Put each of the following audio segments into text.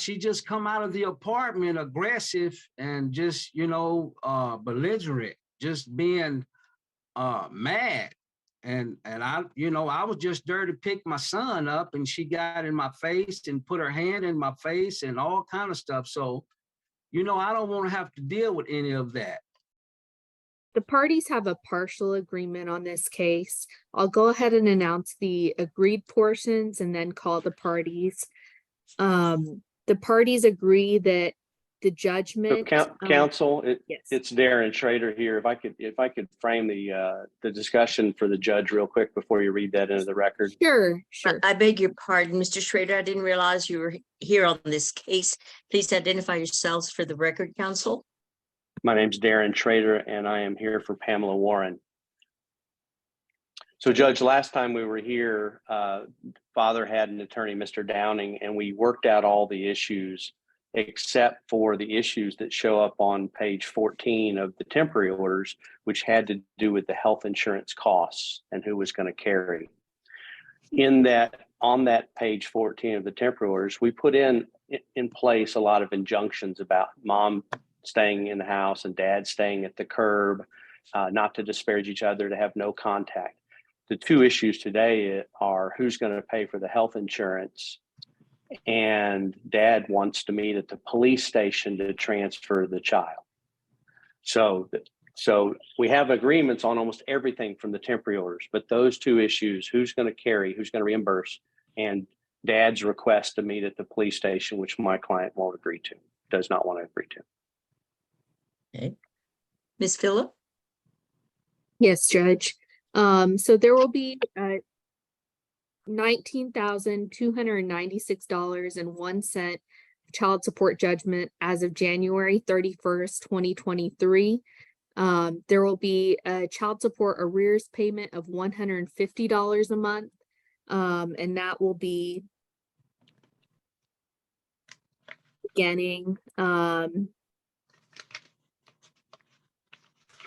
she just come out of the apartment aggressive and just, belligerent, just being mad. And I, I was just there to pick my son up, and she got in my face and put her hand in my face and all kind of stuff. So, I don't want to have to deal with any of that. The parties have a partial agreement on this case. I'll go ahead and announce the agreed portions and then call the parties. The parties agree that the judgment. So, counsel, yes. It's Darren Schrader here. If I could frame the discussion for the judge real quick before you read that into the record. Sure. I beg your pardon, Mr. Schrader. I didn't realize you were here on this case. Please identify yourselves for the record, counsel. My name's Darren Schrader, and I am here for Pamela Warren. So, Judge, last time we were here, Father had an attorney, Mr. Downing, and we worked out all the issues except for the issues that show up on page 14 of the temporary orders, which had to do with the health insurance costs and who was going to carry. On that page 14 of the temporary orders, we put in place a lot of injunctions about mom staying in the house and dad staying at the curb, not to disparage each other, to have no contact. The two issues today are who's going to pay for the health insurance, and dad wants to meet at the police station to transfer the child. So we have agreements on almost everything from the temporary orders, but those two issues, who's going to carry, who's going to reimburse, and dad's request to meet at the police station, which my client won't agree to, does not want to agree to. Okay. Ms. Phillip? Yes, Judge. So there will be $19,296.01 child support judgment as of January 31st, 2023. There will be a child support arrears payment of $150 a month, and that will be beginning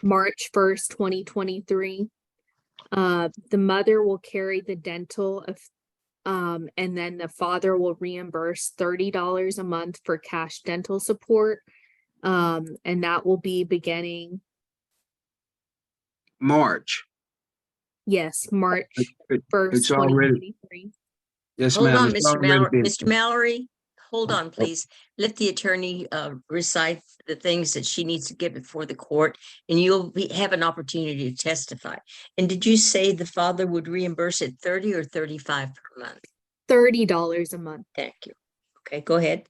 March 1st, 2023. The mother will carry the dental and then the father will reimburse $30 a month for cash dental support. And that will be beginning March. Yes, March 1st, It's already. 2023. Yes, Hold ma'am. on, It's Mr. already Mallory. been- Mr. Mallory, hold on, please. Let the attorney recite the things that she needs to get before the court, and you'll have an opportunity to testify. And did you say the father would reimburse it $30 or $35 per month? $30 a month. Thank you. Okay, go ahead.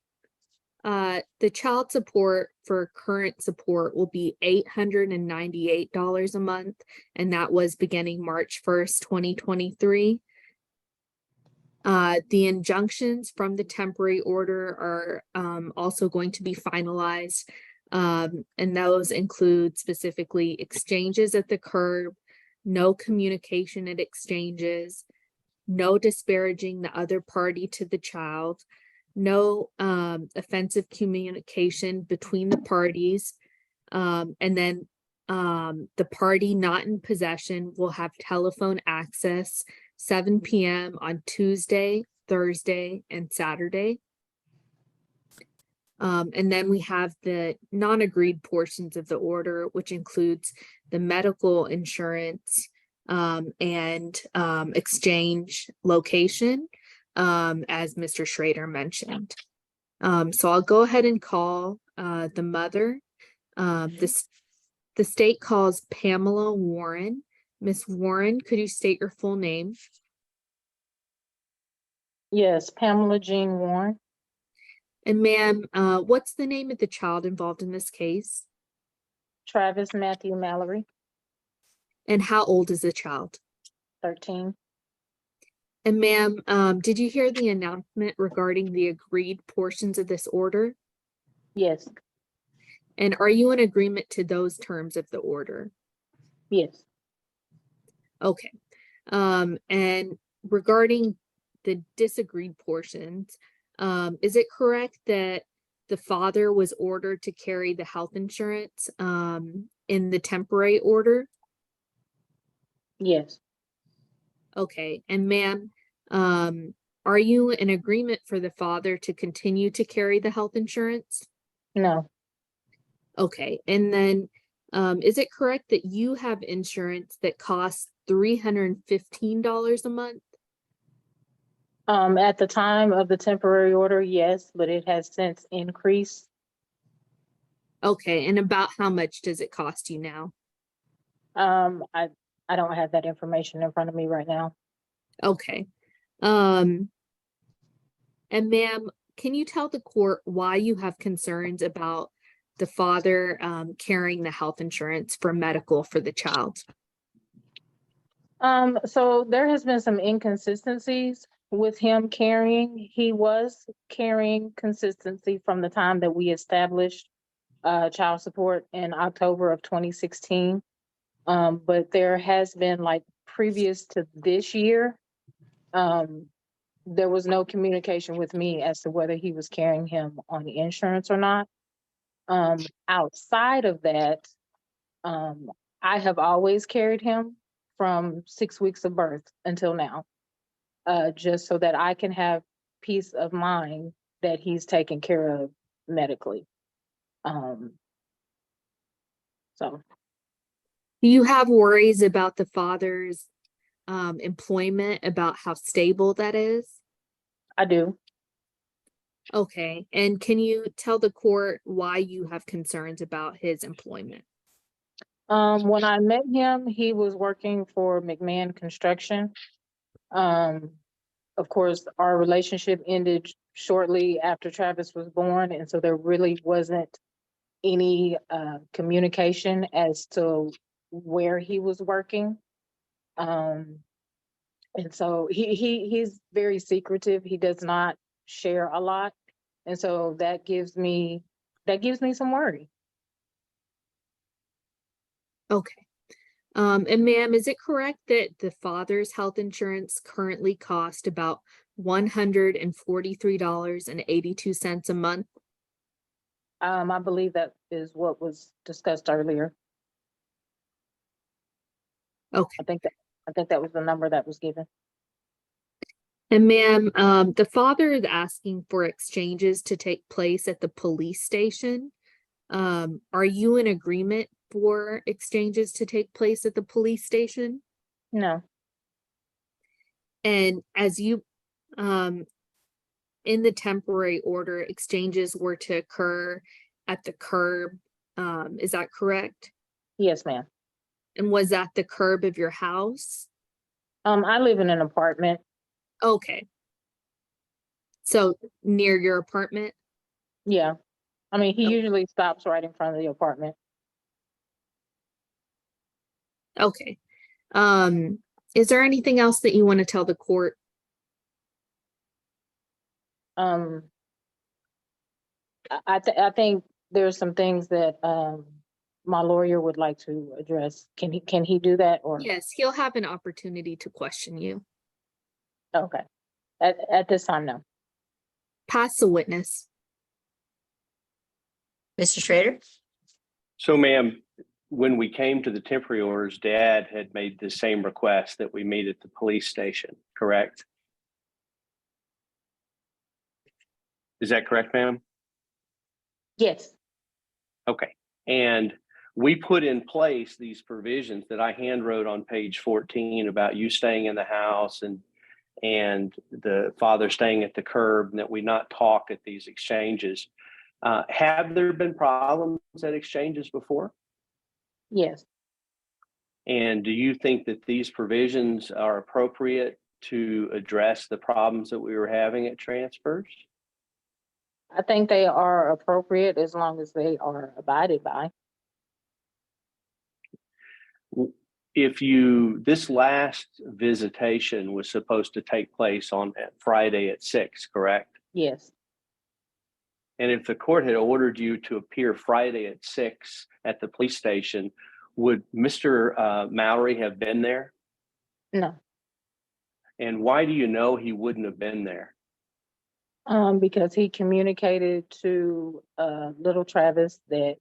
The child support for current support will be $898 a month, and that was beginning March 1st, 2023. The injunctions from the temporary order are also going to be finalized, and those include specifically exchanges at the curb, no communication at exchanges, no disparaging the other party to the child, no offensive communication between the parties, and then the party not in possession will have telephone access 7 p.m. on Tuesday, Thursday, and Saturday. And then we have the non-agreed portions of the order, which includes the medical insurance and exchange location, as Mr. Schrader mentioned. So I'll go ahead and call the mother. The state calls Pamela Warren. Miss Warren, could you state your full name? Yes, Pamela Jean Warren. And ma'am, what's the name of the child involved in this case? Travis Matthew Mallory. And how old is the child? 13. And ma'am, did you hear the announcement regarding the agreed portions of this order? Yes. And are you in agreement to those terms of the order? Yes. Okay. And regarding the disagreed portions, is it correct that the father was ordered to carry the health insurance in the temporary order? Yes. Okay. And ma'am, Are you in agreement for the father to continue to carry the health insurance? No, Okay, and then is it correct that you have insurance that costs $315 a month? at the time of the temporary order, yes, but it has since increased. Okay, and about how much does it cost you now? I don't have that information in front of me right now. Okay. And ma'am, can you tell the court why you have concerns about the father carrying the health insurance for medical for the child? So there has been some inconsistencies with him carrying. He was carrying consistency from the time that we established child support in October of 2016. But there has been, like, previous to this year, there was no communication with me as to whether he was carrying him on insurance or not. Outside of that, I have always carried him from 6 weeks of birth until now, just so that I can have peace of mind that he's taken care of medically. So Do you have worries about the father's employment, about how stable that is? I do. Okay, and can you tell the court why you have concerns about his employment? When I met him, he was working for McMahon Construction. Of course, our relationship ended shortly after Travis was born, and so there really wasn't any communication as to where he was working. And so he's very secretive. He does not share a lot, and so that gives me some worry. Okay. And ma'am, is it correct that the father's health insurance currently costs about $143.82 a month? I believe that is what was discussed earlier. Okay. I think that was the number that was given. And ma'am, the father is asking for exchanges to take place at the police station. Are you in agreement for exchanges to take place at the police station? No, And as you, in the temporary order, exchanges were to occur at the curb. Is that correct? yes, ma'am. And was that the curb of your house? I live in an apartment. Okay. So near your apartment? Yeah. I mean, he Oh. usually stops right in front of the apartment. Okay. Is there anything else that you want to tell the court? I think there's some things that my lawyer would like to address. Can he do that, or? Yes, he'll have an opportunity to question you. Okay. At this time, no. Pass the witness. Mr. Schrader? So, ma'am, when we came to the temporary orders, Dad had made the same request that we meet at the police station, correct? Is that correct, ma'am? Yes. Okay. And we put in place these provisions that I hand wrote on page 14 about you staying in the house and the father staying at the curb, and that we not talk at these exchanges. Have there been problems at exchanges before? Yes. And do you think that these provisions are appropriate to address the problems that we were having at transfers? I think they are appropriate as long as they are abided by. This last visitation was supposed to take place on Friday at 6, correct? Yes. And if the court had ordered you to appear Friday at 6 at the police station, would Mr. Mallory have been there? No. And why do you know he wouldn't have been there? Because he communicated to little Travis that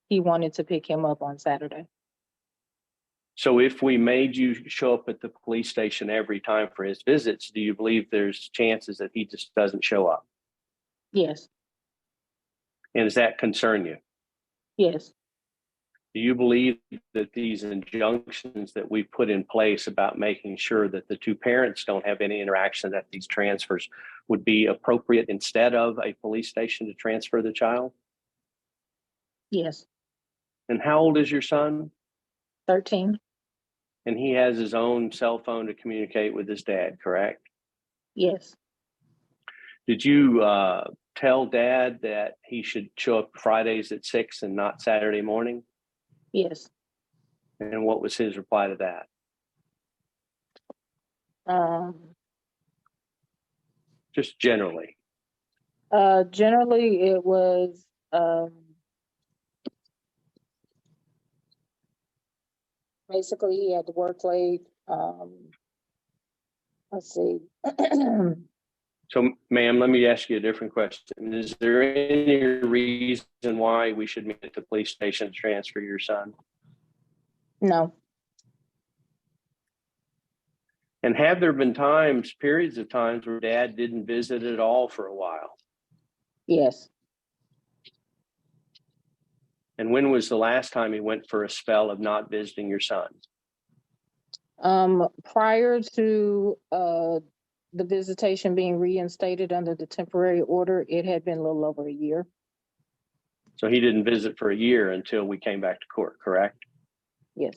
he wanted to pick him up on Saturday. So if we made you show up at the police station every time for his visits, do you believe there's chances that he just doesn't show up? Yes, And does that concern you? yes, Do you believe that these injunctions that we put in place about making sure that the two parents don't have any interaction at these transfers would be appropriate instead of a police station to transfer the child? yes. And how old is your son? 13, And he has his own cell phone to communicate with his dad, correct? yes, Did you tell dad that he should show up Fridays at 6 and not Saturday morning? yes. And what was his reply to that? Just generally. Generally it was, basically he had to work late. Let's see. So, ma'am, let me ask you a different question. Is there any reason why we should meet at the police station to transfer your son? No, And have there been times, periods of times, where dad didn't visit at all for a while? yes. And when was the last time he went for a spell of not visiting your son? Prior to, the visitation being reinstated under the temporary order, it had been a little over a year. So he didn't visit for a year until we came back to court, correct? Yes,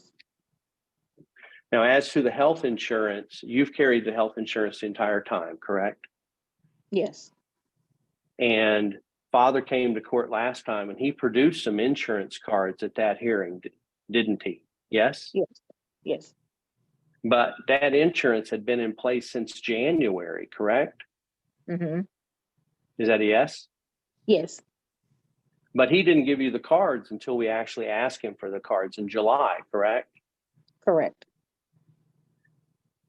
Now, as to the health insurance, you've carried the health insurance the entire time, correct? yes, And father came to court last time and he produced some insurance cards at that hearing, didn't he? Yes? yes, yes, But that insurance had been in place since January, correct? mm-hmm, Is that a yes? yes, But he didn't give you the cards until we actually asked him for the cards in July, correct? correct,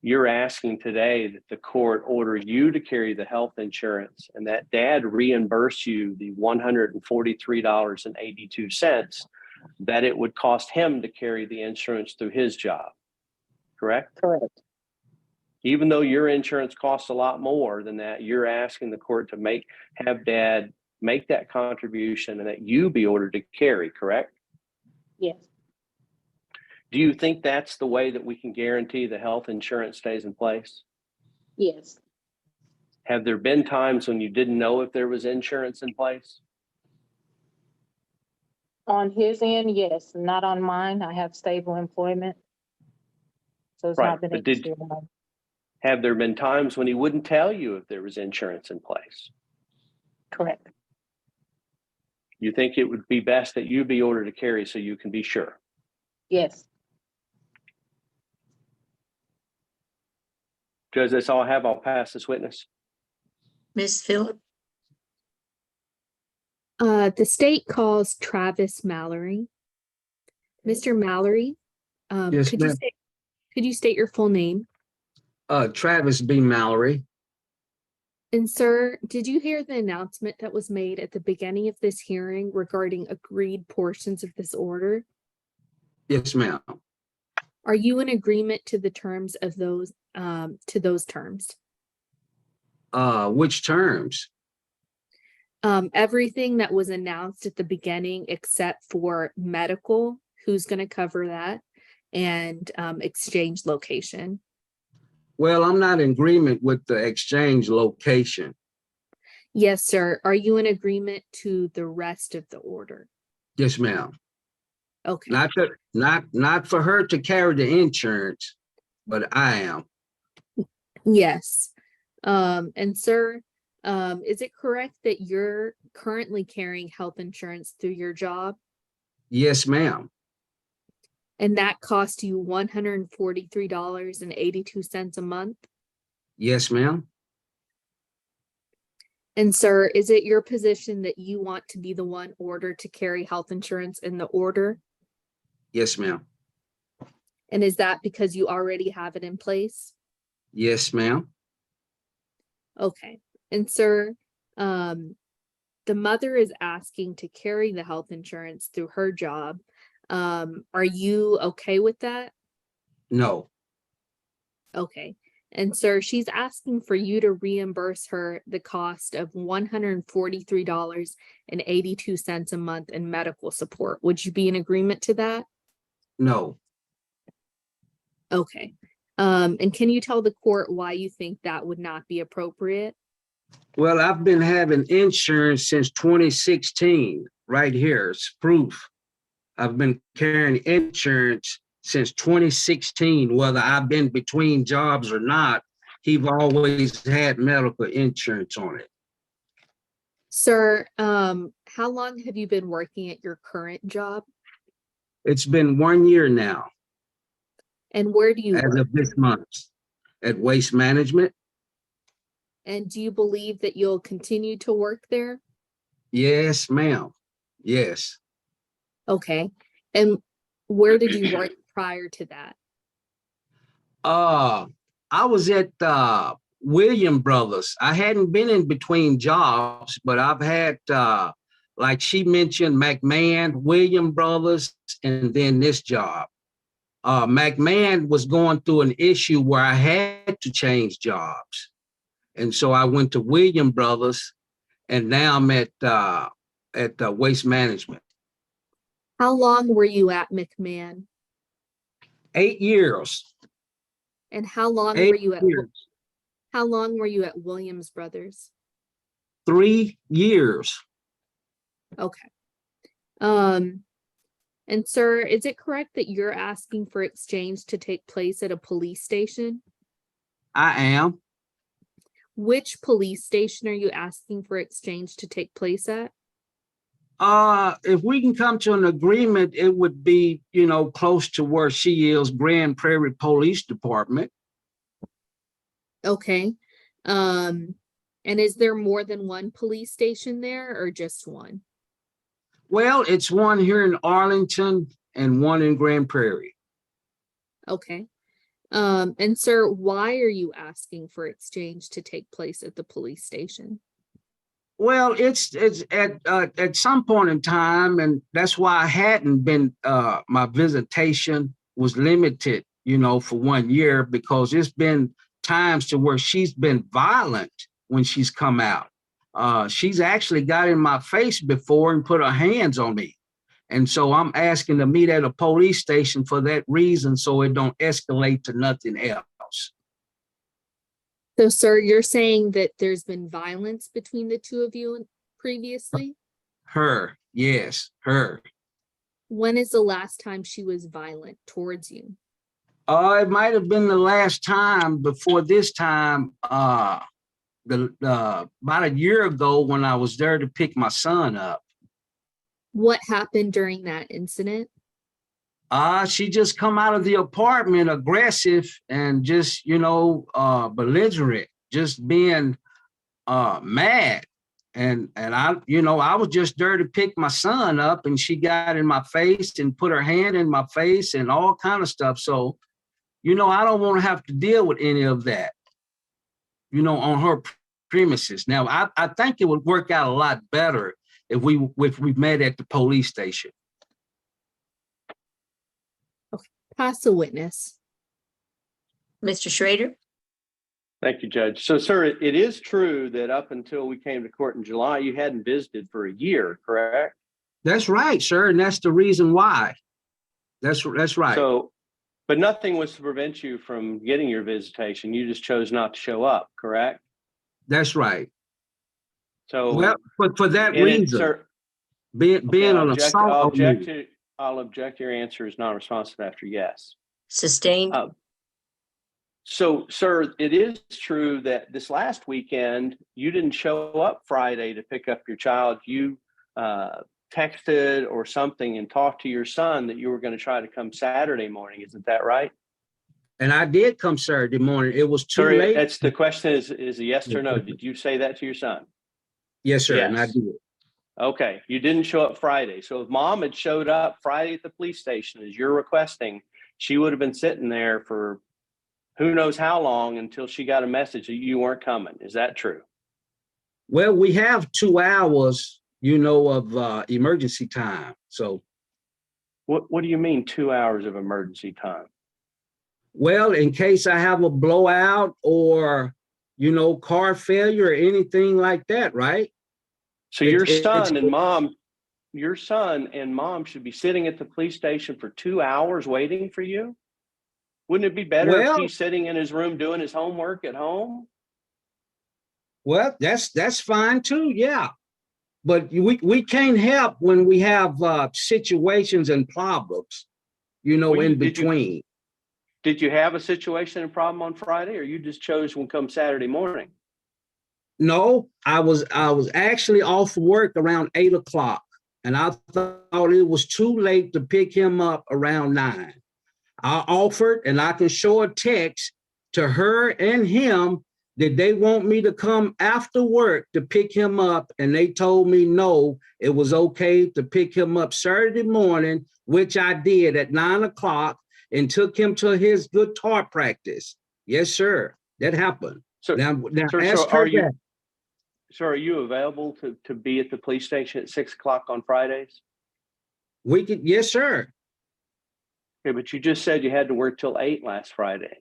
You're asking today that the court order you to carry the health insurance and that dad reimburse you the $143.82 that it would cost him to carry the insurance through his job, correct? correct, Even though your insurance costs a lot more than that, you're asking the court to have dad make that contribution and that you be ordered to carry, correct? yes, Do you think that's the way that we can guarantee the health insurance stays in place? yes. Have there been times when you didn't know if there was insurance in place? On his end, yes, not on mine. I have stable employment. So it's Right, not been an but issue. of mine. Have there been times when he wouldn't tell you if there was insurance in place? Correct, You think it would be best that you be ordered to carry so you can be sure? yes. Judge, that's all I have. I'll pass this witness. Miss Phillip, The state calls Travis Mallory. Mr. Mallory, Yes, could ma'am. you state your full name? Travis B. Mallory. And sir, did you hear the announcement that was made at the beginning of this hearing regarding agreed portions of this order? Yes, ma'am. Are you in agreement to the terms of those terms? Which terms? Everything that was announced at the beginning except for medical, who's going to cover that, and exchange location. Well, I'm not in agreement with the exchange location. Yes, sir. Are you in agreement to the rest of the order? Yes, ma'am. Okay. Not for her to carry the insurance, but I am. Yes. And sir, is it correct that you're currently carrying health insurance through your job? Yes, ma'am. And that cost you $143.82 a month? Yes, ma'am. And sir, is it your position that you want to be the one ordered to carry health insurance in the order? Yes, ma'am. And is that because you already have it in place? Yes, ma'am. Okay. And sir, the mother is asking to carry the health insurance through her job. Are you okay with that? No. Okay. And sir, she's asking for you to reimburse her the cost of $143.82 a month in medical support. Would you be in agreement to that? No. Okay. And can you tell the court why you think that would not be appropriate? Well, I've been having insurance since 2016. Right here, it's proof. I've been carrying insurance since 2016, whether I've been between jobs or not. He's always had medical insurance on it. Sir, how long have you been working at your current job? It's been 1 year now, And where do you as work? of this month, at Waste Management. And do you believe that you'll continue to work there? Yes, ma'am. Yes. Okay. And where did you work prior to that? I was at William Brothers. I hadn't been in between jobs, but I've had like she mentioned, McMahon, William Brothers, and then this job. McMahon was going through an issue where I had to change jobs. And so I went to William Brothers, and now I'm at Waste Management. How long were you at McMahon? 8 years. And how long 8 were you at years. how long were you at Williams Brothers? 3 years. Okay. And sir, is it correct that you're asking for exchange to take place at a police station? I am. Which police station are you asking for exchange to take place at? If we can come to an agreement, it would be, close to where she is, Grand Prairie Police Department. Okay. And is there more than one police station there or just one? Well, it's one here in Arlington and one in Grand Prairie. Okay. And sir, why are you asking for exchange to take place at the police station? Well, it's at some point in time, and that's why I hadn't been. My visitation was limited, for 1 year, because it's been times to where she's been violent when she's come out. She's actually got in my face before and put her hands on me, and so I'm asking to meet at a police station for that reason, so it don't escalate to nothing else. So, sir, you're saying that there's been violence between the two of you previously? Her, yes, her. When is the last time she was violent towards you? It might have been the last time before this time, about a year ago when I was there to pick my son up. What happened during that incident? She just come out of the apartment aggressive and just, belligerent, just being mad. And I was just there to pick my son up, and she got in my face and put her hand in my face and all kind of stuff. So, I don't want to have to deal with any of that, on her premises. Now, I think it would work out a lot better if we met at the police station. Pass the witness. Mr. Schrader? Thank you, Judge. So, sir, it is true that up until we came to court in July, you hadn't visited for a year, correct? That's right, sir, and that's the reason why. That's right. So, but nothing was to prevent you from getting your visitation. You just chose not to show up, correct? That's right. So, well, but for that reason, sir, being an assault. I'll object. Your answer is non-responsive after yes. Sustained. So, sir, it is true that this last weekend, you didn't show up Friday to pick up your child. You texted or something and talked to your son that you were going to try to come Saturday morning. Isn't that right? And I did come Saturday morning. It was too late. That's the question is a yes or no. Did you say that to your son? Yes, sir. Yes. And I did. Okay. You didn't show up Friday. So if mom had showed up Friday at the police station as you're requesting, she would have been sitting there for who knows how long until she got a message that you weren't coming. Is that true? Well, we have 2 hours, of emergency time. So what do you mean 2 hours of emergency time? Well, in case I have a blowout or, you know, car failure or anything like that, right? So It- your it's son and mom should be sitting at the police station for 2 hours waiting for you. Wouldn't it be better if well, he's sitting in his room doing his homework at home? well, that's fine too, yeah. But we can't help when we have situations and problems, you know, Well, in between. did you have a situation and problem on Friday, or you just chose one come Saturday morning? No, I was actually off work around 8 o'clock, and I thought it was too late to pick him up around 9. I offered, and I can show a text to her and him that they want me to come after work to pick him up, and they told me no, it was okay to pick him up Saturday morning, which I did at 9 o'clock, and took him to his guitar practice. Yes, sir, that happened. So, Now so ask her that. are you available to be at the police station at 6 o'clock on Fridays? We could, yes, sir. Okay, but you just said you had to work till 8 last Friday.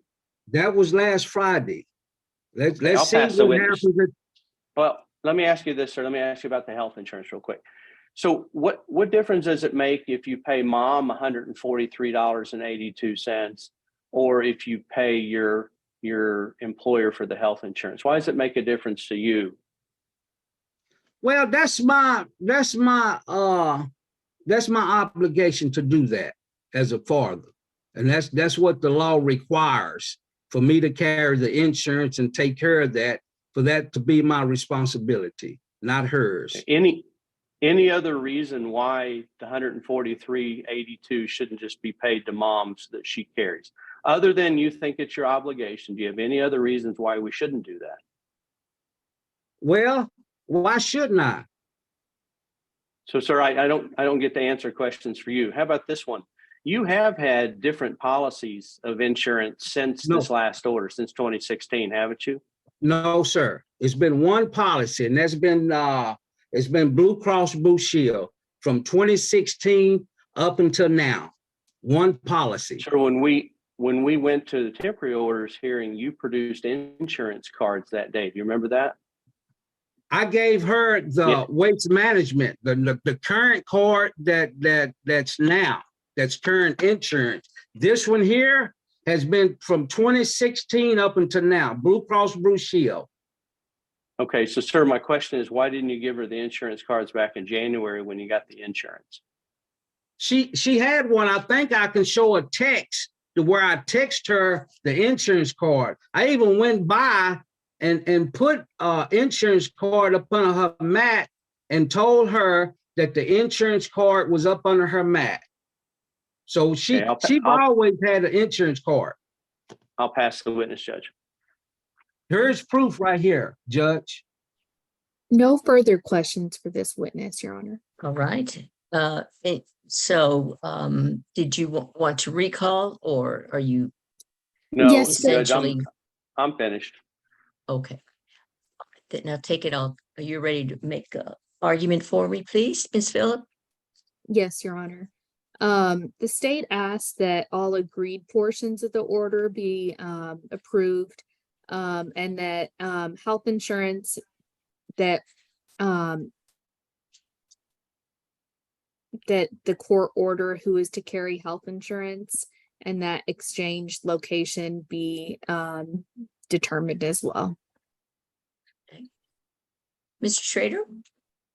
That was last Friday. Let's I'll see pass the what witness. happens. Well, let me ask you this, sir. Let me ask you about the health insurance real quick. So what difference does it make if you pay mom $143.82 or if you pay your employer for the health insurance? Why does it make a difference to you? Well, that's my obligation to do that as a father. And that's what the law requires, for me to carry the insurance and take care of that, for that to be my responsibility, not hers. Any other reason why the $143.82 shouldn't just be paid to moms that she carries, other than you think it's your obligation? Do you have any other reasons why we shouldn't do that? Well, why shouldn't I? So, sir, I don't get to answer questions for you. How about this one? You have had different policies of insurance since this last order, since 2016, haven't you? No, sir. It's been one policy, and that's been it's been Blue Cross Blue Shield from 2016 up until now. One policy. Sir, when we went to the temporary orders hearing, you produced insurance cards that day. Do you remember that? I gave her the waste management, the current card that's current insurance. This one here has been from 2016 up until now, Blue Cross Blue Shield. Okay, so sir, my question is, why didn't you give her the insurance cards back in January when you got the insurance? She had one. I think I can show a text to where I text her the insurance card. I even went by and put insurance card up on her mat and told her that the insurance card was up under her mat. So she's always had an insurance card. I'll pass the witness, Judge. Here's proof right here, Judge. No further questions for this witness, Your Honor. All right. Did you want to recall, or are you? No, Yes, Judge, essentially? I'm finished. Okay. Now take it on. Are you ready to make an argument for me, please, Ms. Phillip? Yes, Your Honor. The state asked that all agreed portions of the order be approved, and that health insurance that that the court order who is to carry health insurance and that exchange location be determined as well. Okay. Mr. Schrader?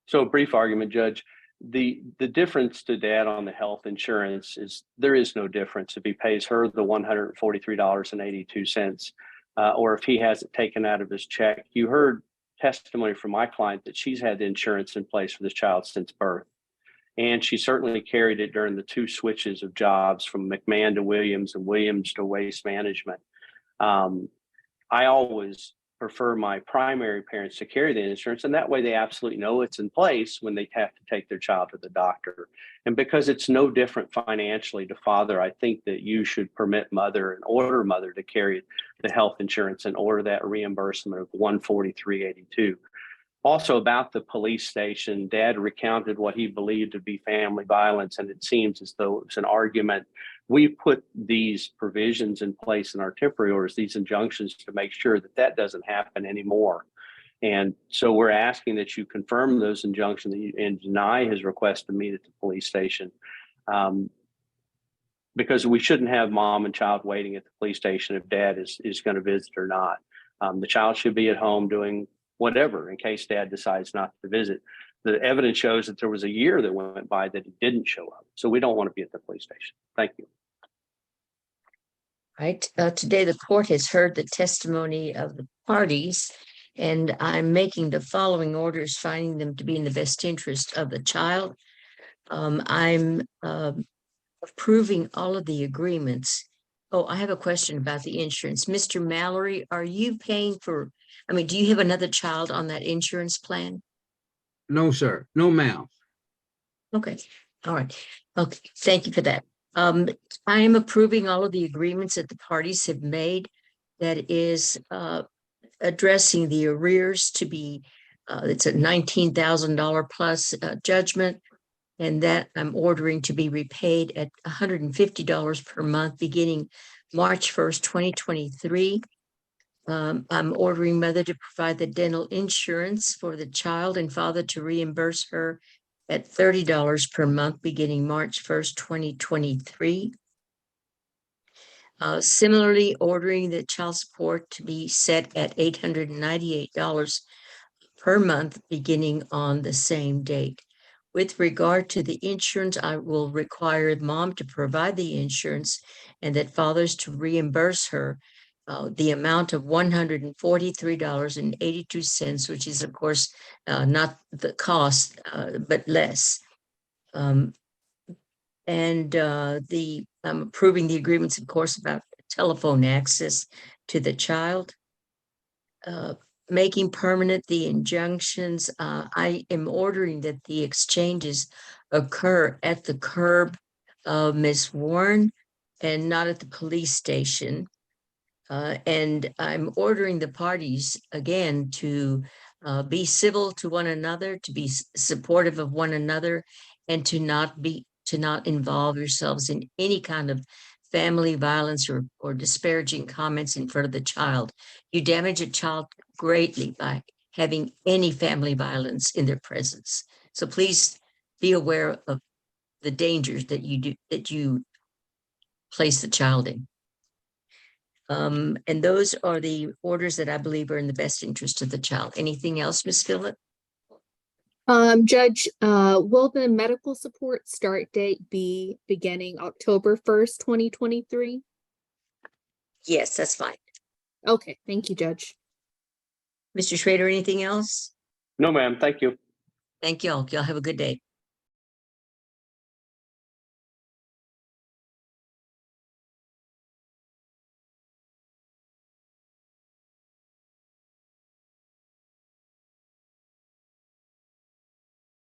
So brief argument, Judge. The difference to Dad on the health insurance is there is no difference if he pays her the $143.82 or if he has it taken out of his check. You heard testimony from my client that she's had the insurance in place for this child since birth. And she certainly carried it during the 2 switches of jobs from McMahon to Williams and Williams to waste management. I always prefer my primary parents to carry the insurance, and that way they absolutely know it's in place when they have to take their child to the doctor. And because it's no different financially to father, I think that you should permit mother and order mother to carry the health insurance and order that reimbursement of $143.82. Also about the police station, Dad recounted what he believed to be family violence, and it seems as though it was an argument. We put these provisions in place in our temporary orders, these injunctions, to make sure that that doesn't happen anymore. And so we're asking that you confirm those injunctions and deny his request to meet at the police station. Because we shouldn't have mom and child waiting at the police station if Dad is going to visit or not. The child should be at home doing whatever in case Dad decides not to visit. The evidence shows that there was a year that went by that he didn't show up. So we don't want to be at the police station. Thank you. Right. Today, the court has heard the testimony of the parties, and I'm making the following orders, finding them to be in the best interest of the child. I'm approving all of the agreements. Oh, I have a question about the insurance. Mr. Mallory, are you paying for, do you have another child on that insurance plan? No, sir. No, ma'am. Okay, all right. Okay, thank you for that. I am approving all of the agreements that the parties have made. That is addressing the arrears to be, it's a $19,000 plus judgment. And that I'm ordering to be repaid at $150 per month beginning March 1st, 2023. I'm ordering mother to provide the dental insurance for the child and father to reimburse her at $30 per month beginning March 1st, 2023. Similarly, ordering the child support to be set at $898 per month beginning on the same date. With regard to the insurance, I will require mom to provide the insurance and that fathers to reimburse her the amount of $143.82, which is, of course, not the cost, but less. I'm approving the agreements, of course, about telephone access to the child. Making permanent the injunctions. I am ordering that the exchanges occur at the curb of Ms. Warren and not at the police station. And I'm ordering the parties again to be civil to one another, to be supportive of one another, and to not involve yourselves in any kind of family violence or disparaging comments in front of the child. You damage a child greatly by having any family violence in their presence. So please be aware of the dangers that you place the child in. And those are the orders that I believe are in the best interest of the child. Anything else, Ms. Phillip? Judge, will the medical support start date be beginning October 1st, 2023? Yes, that's fine. Okay, thank you, Judge. Mr. Schrader, anything else? No, ma'am. Thank you. Thank you all. Y'all have a good day.